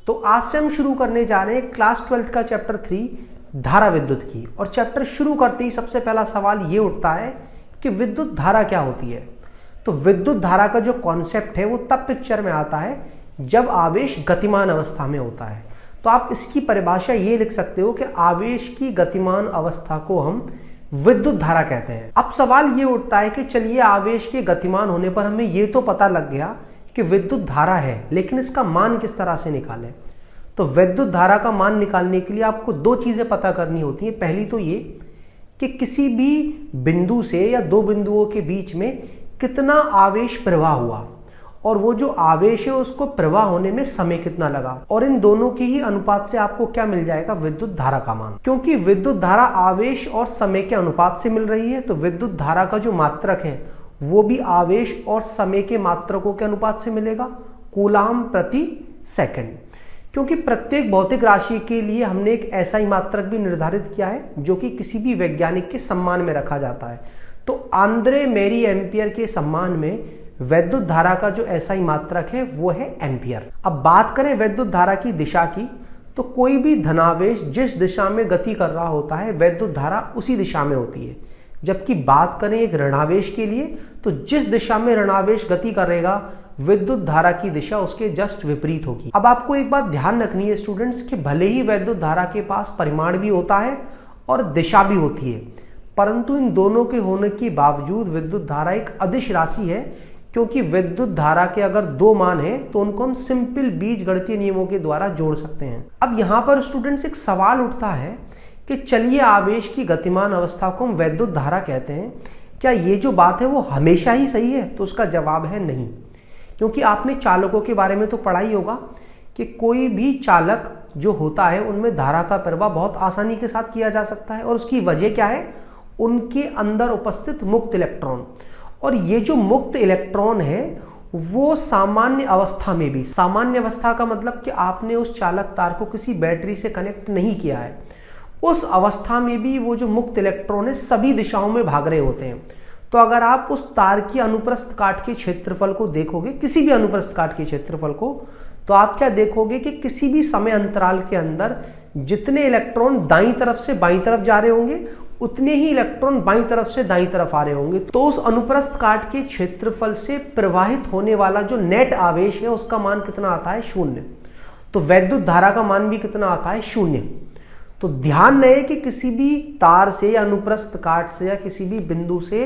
तो आज से हम शुरू करने जा रहे हैं क्लास 12 का चैप्टर 3 धारा विद्युत की। और चैप्टर शुरू करते ही सबसे पहला सवाल ये उठता है कि विद्युत धारा क्या होती है। तो विद्युत धारा का जो कॉन्सेप्ट है वो तब पिक्चर में आता है जब आवेश गतिमान अवस्था में होता है। तो आप इसकी परिभाषा ये लिख सकते हो कि आवेश की गतिमान अवस्था को हम विद्युत धारा कहते हैं। अब सवाल ये उठता है कि चलिए आवेश के गतिमान होने पर हमें ये तो पता लग गया कि विद्युत धारा है, लेकिन इसका मान किस तरह से निकालें। तो विद्युत धारा का मान निकालने के लिए आपको दो चीजें पता करनी होती हैं। पहली तो ये कि किसी भी बिंदु से या दो बिंदुओं के बीच में कितना आवेश प्रवाह हुआ और वो जो आवेश है उसको प्रवाह होने में समय कितना लगा, और इन दोनों के ही अनुपात से आपको क्या मिल जाएगा, विद्युत धारा का मान। क्योंकि विद्युत धारा आवेश और समय के अनुपात से मिल रही है, तो विद्युत धारा का जो मात्रक है वो भी आवेश और समय के मात्रकों के अनुपात से मिलेगा, कूलाम प्रति सेकंड। क्योंकि प्रत्येक भौतिक राशि के लिए हमने एक ऐसा ही मात्रक भी निर्धारित किया है जो कि किसी भी वैज्ञानिक के सम्मान में रखा जाता है। तो आंद्रे मेरी एम्पियर के सम्मान में वैद्युत धारा का जो ऐसा ही मात्रक है वो है एम्पियर। अब बात करें वैद्युत धारा की दिशा की, तो कोई भी धनावेश जिस दिशा में गति कर रहा होता है वैद्युत धारा उसी दिशा में होती है। जबकि बात करें एक ऋणावेश के लिए, तो जिस दिशा में ऋणावेश गति करेगा विद्युत धारा की दिशा उसके जस्ट विपरीत होगी। अब आपको एक बात ध्यान रखनी है स्टूडेंट्स कि भले ही वैद्युत धारा के पास परिमाण भी होता है और दिशा भी होती है, परंतु इन दोनों के होने के बावजूद विद्युत धारा एक अदिश राशि है। क्योंकि विद्युत धारा के अगर दो मान हैं तो उनको हम सिंपल बीजगणितीय नियमों के द्वारा जोड़ सकते हैं। अब यहाँ पर स्टूडेंट्स एक सवाल उठता है कि चलिए आवेश की गतिमान अवस्था को हम वैद्युत धारा कहते हैं, क्या ये जो बात है वो हमेशा ही सही है? तो उसका जवाब है नहीं। क्योंकि आपने चालकों के बारे में तो पढ़ा ही होगा कि कोई भी चालक जो होता है उनमें धारा का प्रवाह बहुत आसानी के साथ किया जा सकता है, और उसकी वजह क्या है, उनके अंदर उपस्थित मुक्त इलेक्ट्रॉन। और ये जो मुक्त इलेक्ट्रॉन है वो सामान्य अवस्था में भी, सामान्य अवस्था का मतलब कि आपने उस चालक तार को किसी बैटरी से कनेक्ट नहीं किया है, उस अवस्था में भी वो जो मुक्त इलेक्ट्रॉन है सभी दिशाओं में भाग रहे होते हैं। तो अगर आप उस तार की अनुप्रस्थ काट के क्षेत्रफल को देखोगे, किसी भी अनुप्रस्थ काट के क्षेत्रफल को, तो आप क्या देखोगे कि किसी भी समय अंतराल के अंदर जितने इलेक्ट्रॉन दाईं तरफ से बाईं तरफ जा रहे होंगे उतने ही इलेक्ट्रॉन बाईं तरफ से दाईं तरफ आ रहे होंगे। तो उस अनुप्रस्थ काट के क्षेत्रफल से प्रवाहित होने वाला जो नेट आवेश है उसका मान कितना आता है, 0। तो वैद्युत धारा का मान भी कितना आता है, 0। तो ध्यान रहे कि किसी भी तार से या अनुप्रस्थ काट से या किसी भी बिंदु से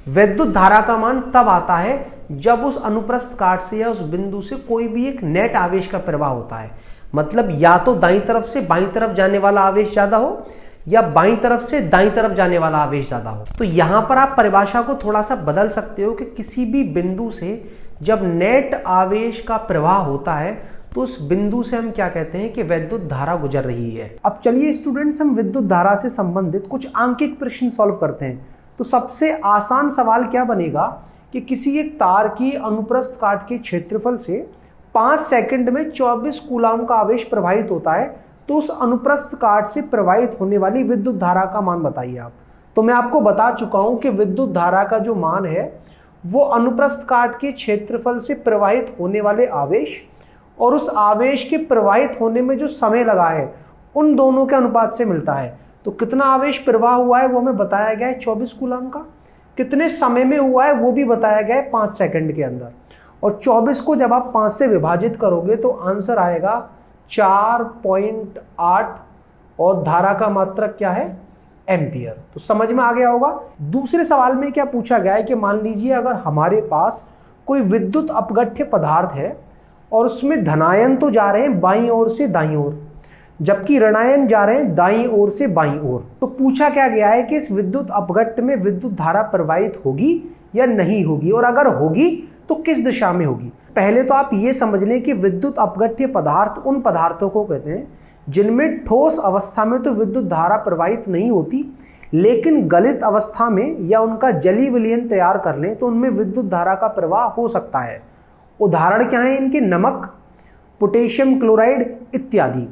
वैद्युत धारा का मान तब आता है जब उस अनुप्रस्थ काट से या उस बिंदु से कोई भी एक नेट आवेश का प्रवाह होता है। मतलब या तो दाईं तरफ से बाईं तरफ जाने वाला आवेश ज्यादा हो या बाईं तरफ से दाईं तरफ जाने वाला आवेश ज्यादा हो। तो यहां पर आप परिभाषा को थोड़ा सा बदल सकते हो कि किसी भी बिंदु से जब नेट आवेश का प्रवाह होता है तो उस बिंदु से हम क्या कहते हैं कि वैद्युत धारा गुजर रही है। अब चलिए स्टूडेंट्स, हम विद्युत धारा से संबंधित कुछ आंकिक प्रश्न सॉल्व करते हैं। तो सबसे आसान सवाल क्या बनेगा कि किसी एक तार की अनुप्रस्थ काट के क्षेत्रफल से 5 सेकंड में 24 कूलाम का आवेश प्रवाहित होता है, तो उस अनुप्रस्थ काट से प्रवाहित होने वाली विद्युत धारा का मान बताइए आप। तो मैं आपको बता चुका हूं कि विद्युत धारा का जो मान है वो अनुप्रस्थ काट के क्षेत्रफल से प्रवाहित होने वाले आवेश और उस आवेश के प्रवाहित होने में जो समय लगा है उन दोनों के अनुपात से मिलता है। तो कितना आवेश प्रवाह हुआ है वो हमें बताया गया है 24 कूलाम का, कितने समय में हुआ है वो भी बताया गया है 5 सेकंड के अंदर। और 24 को जब आप 5 से विभाजित करोगे तो आंसर आएगा 4.8, और धारा का मात्रक क्या है, एम्पियर। तो समझ में आ गया होगा। दूसरे सवाल में क्या पूछा गया है कि मान लीजिए अगर हमारे पास कोई विद्युत अपघट्य पदार्थ है और उसमें धनायन तो जा रहे हैं बाईं ओर से दाईं ओर, जबकि ऋणायन जा रहे हैं दाईं ओर से बाईं ओर। तो पूछा क्या गया है कि इस विद्युत अपघट्य में विद्युत धारा प्रवाहित होगी या नहीं होगी, और अगर होगी तो किस दिशा में होगी। पहले तो आप ये समझ लें कि विद्युत अपघट्य पदार्थ उन पदार्थों को कहते हैं जिनमें ठोस अवस्था में तो विद्युत धारा प्रवाहित नहीं होती, लेकिन गलित अवस्था में या उनका जलीय विलयन तैयार कर लें तो उनमें विद्युत धारा का प्रवाह हो सकता है। उदाहरण क्या है इनके, नमक, पोटेशियम क्लोराइड इत्यादि।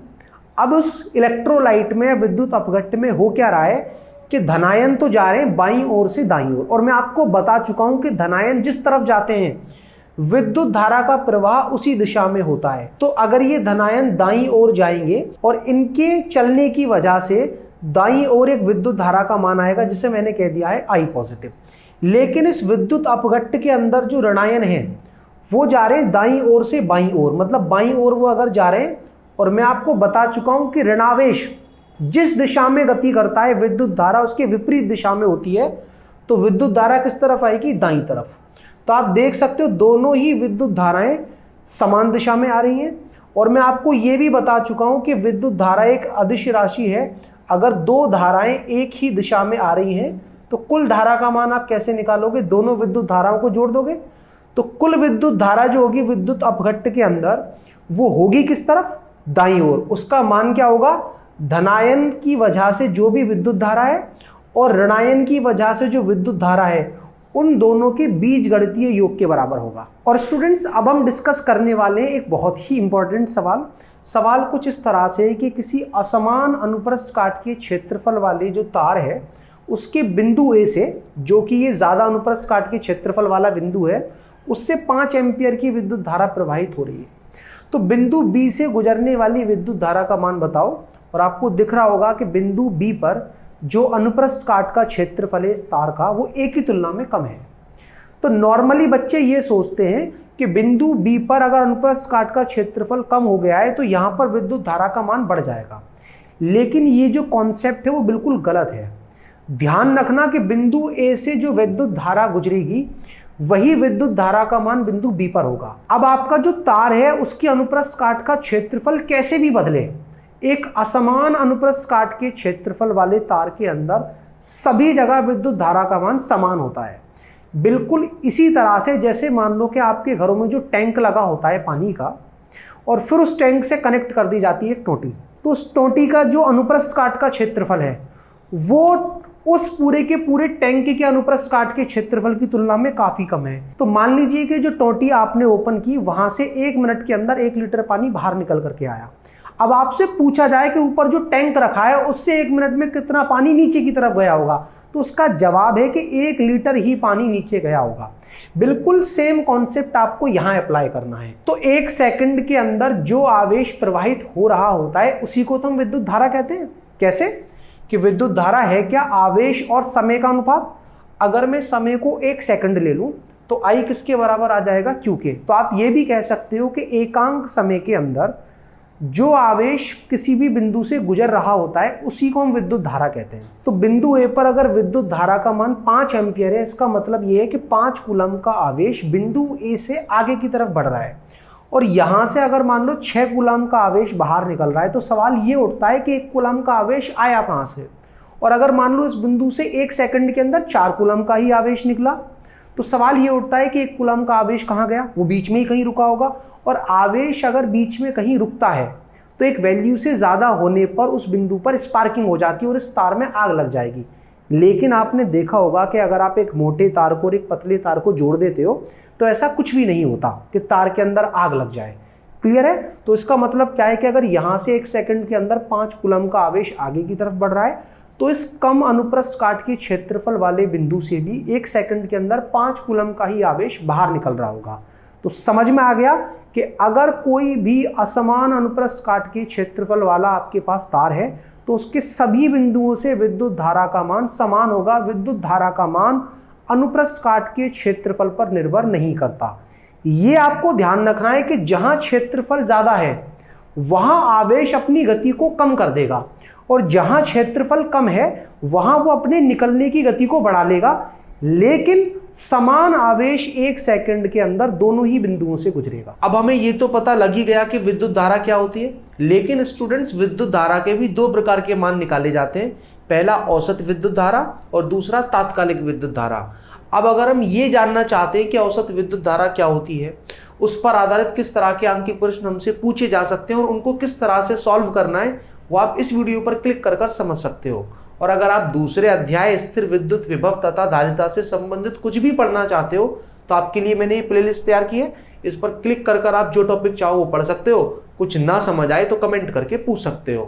अब उस इलेक्ट्रोलाइट में विद्युत अपघट्य में हो क्या रहा है कि धनायन तो जा रहे हैं बाईं ओर से दाईं ओर, और मैं आपको बता चुका हूं कि धनायन जिस तरफ जाते हैं विद्युत धारा का प्रवाह उसी दिशा में होता है। तो अगर ये धनायन दाईं ओर जाएंगे और इनके चलने की वजह से दाईं ओर एक विद्युत धारा का मान आएगा, जिसे मैंने कह दिया है I पॉजिटिव। लेकिन इस विद्युत अपघट्ट के अंदर जो ऋणायन है वो जा रहे हैं दाईं ओर से बाईं ओर, मतलब बाईं ओर वो अगर जा रहे हैं, और मैं आपको बता चुका हूं कि ऋणावेश जिस दिशा में गति करता है विद्युत धारा उसके विपरीत दिशा में होती है। तो विद्युत धारा किस तरफ आएगी? दाईं तरफ। तो आप देख सकते हो दोनों ही विद्युत धाराएं समान दिशा में आ रही हैं। और मैं आपको ये भी बता चुका हूं कि विद्युत धारा एक अदिश राशि है। अगर दो धाराएं एक ही दिशा में आ रही हैं तो कुल धारा का मान आप कैसे निकालोगे? दोनों विद्युत धाराओं को जोड़ दोगे। तो कुल विद्युत धारा जो होगी विद्युत अपघट्ट के अंदर वो होगी किस तरफ? दाईं ओर। उसका मान क्या होगा? धनायन की वजह से जो भी विद्युत धारा है और ऋणायन की वजह से जो विद्युत धारा है उन दोनों के बीजगणितीय योग के बराबर होगा। और स्टूडेंट्स, अब हम डिस्कस करने वाले हैं एक बहुत ही इंपॉर्टेंट सवाल कुछ इस तरह से है कि किसी असमान अनुप्रस्थ काट के क्षेत्रफल वाले जो तार है उसके बिंदु ए से, जो कि ये ज्यादा अनुप्रस्थ काट के क्षेत्रफल वाला बिंदु है, उससे 5 एम्पियर की विद्युत धारा प्रवाहित हो रही है। तो बिंदु बी से गुजरने वाली विद्युत धारा का मान बताओ। और आपको दिख रहा होगा कि बिंदु बी पर जो अनुप्रस्थ काट का क्षेत्रफल है इस तार का वो ए की तुलना में कम है। तो नॉर्मली बच्चे ये सोचते हैं कि बिंदु बी पर अगर अनुप्रस्थ काट का क्षेत्रफल कम हो गया है तो यहाँ पर विद्युत धारा का मान बढ़ जाएगा। लेकिन ये जो कॉन्सेप्ट है वो बिल्कुल गलत है। ध्यान रखना कि बिंदु ए से जो विद्युत धारा गुजरेगी वही विद्युत धारा का मान बिंदु बी पर होगा। अब आपका जो तार है उसकी अनुप्रस्थ काट का क्षेत्रफल कैसे भी बदले, एक असमान अनुप्रस्थ काट के क्षेत्रफल वाले तार के अंदर सभी जगह विद्युत धारा का मान समान होता है। बिल्कुल इसी तरह से जैसे मान लो कि आपके घरों में जो टैंक लगा होता है पानी का और फिर उस टैंक से कनेक्ट कर दी जाती है एक टोटी, तो उस टोटी का जो अनुप्रस्थ काट का क्षेत्रफल है वो उस पूरे के पूरे टैंक के अनुप्रस्थ काट के क्षेत्रफल की तुलना में काफी कम है। तो मान लीजिए कि जो टोटी आपने ओपन की वहां से 1 मिनट के अंदर 1 लीटर पानी बाहर निकल करके आया। अब आपसे पूछा जाए कि ऊपर जो टैंक रखा है उससे 1 मिनट में कितना पानी नीचे की तरफ गया होगा, तो उसका जवाब है कि 1 लीटर ही पानी नीचे गया होगा। बिल्कुल सेम कॉन्सेप्ट आपको यहां अप्लाई करना है। तो 1 सेकंड के अंदर जो आवेश प्रवाहित हो रहा होता है उसी को तो हम विद्युत धारा कहते हैं। कैसे कि विद्युत धारा है क्या? आवेश और समय का अनुपात। अगर मैं समय को 1 सेकंड ले लूं तो I किसके बराबर आ जाएगा? Q के। तो आप ये भी कह सकते हो कि एकांक समय के अंदर जो आवेश किसी भी बिंदु से गुजर रहा होता है उसी को हम विद्युत धारा कहते हैं। तो बिंदु ए पर अगर विद्युत धारा का मान 5 एम्पियर है, इसका मतलब ये है कि 5 कूलम का आवेश बिंदु ए से आगे की तरफ बढ़ रहा है। और यहां से अगर मान लो 6 कूलम का आवेश बाहर निकल रहा है तो सवाल ये उठता है कि 1 कूलम का आवेश आया कहां से। और अगर मान लो इस बिंदु से 1 सेकंड के अंदर 4 कूलम का ही आवेश निकला तो सवाल ये उठता है कि 1 कूलम का आवेश कहां गया? वो बीच में ही कहीं रुका होगा। और आवेश अगर बीच में कहीं रुकता है तो एक वैल्यू से ज़्यादा होने पर उस बिंदु पर स्पार्किंग हो जाती है और इस तार में आग लग जाएगी। लेकिन आपने देखा होगा कि अगर आप एक मोटे तार को और एक पतले तार को जोड़ देते हो तो ऐसा कुछ भी नहीं होता कि तार के अंदर आग लग जाए। क्लियर है? तो इसका मतलब क्या है कि अगर यहाँ से 1 सेकंड के अंदर 5 कूलम का आवेश आगे की तरफ बढ़ रहा है तो इस कम अनुप्रस्थ काट के क्षेत्रफल वाले बिंदु से भी 1 सेकंड के अंदर 5 कूलम का ही आवेश बाहर निकल रहा होगा। तो समझ में आ गया कि अगर कोई भी असमान अनुप्रस्थ काट के क्षेत्रफल वाला आपके पास तार है तो उसके सभी बिंदुओं से विद्युत धारा का मान समान होगा। विद्युत धारा का मान अनुप्रस्थ काट के क्षेत्रफल पर निर्भर नहीं करता। ये आपको ध्यान रखना है कि जहां क्षेत्रफल ज्यादा है वहां आवेश अपनी गति को कम कर देगा और जहां क्षेत्रफल कम है वहां वो अपने निकलने की गति को बढ़ा लेगा। लेकिन समान आवेश 1 सेकंड के अंदर दोनों ही बिंदुओं से गुजरेगा। अब हमें ये तो पता लग ही गया कि विद्युत धारा क्या होती है, लेकिन स्टूडेंट्स विद्युत धारा के भी 2 प्रकार के मान निकाले जाते हैं। पहला औसत विद्युत धारा और दूसरा तात्कालिक विद्युत धारा। अब अगर हम ये जानना चाहते हैं कि औसत विद्युत धारा क्या होती है, उस पर आधारित किस तरह के अंकीय प्रश्न हमसे पूछे जा सकते हैं और उनको किस तरह से सॉल्व करना है, वो आप इस वीडियो पर क्लिक कर समझ सकते हो। और अगर आप दूसरे अध्याय स्थिर विद्युत विभव तथा धारिता से संबंधित कुछ भी पढ़ना चाहते हो तो आपके लिए मैंने ये प्लेलिस्ट तैयार की है। इस पर क्लिक कर आप जो टॉपिक चाहो वो पढ़ सकते हो। कुछ ना समझ आए तो कमेंट करके पूछ सकते हो।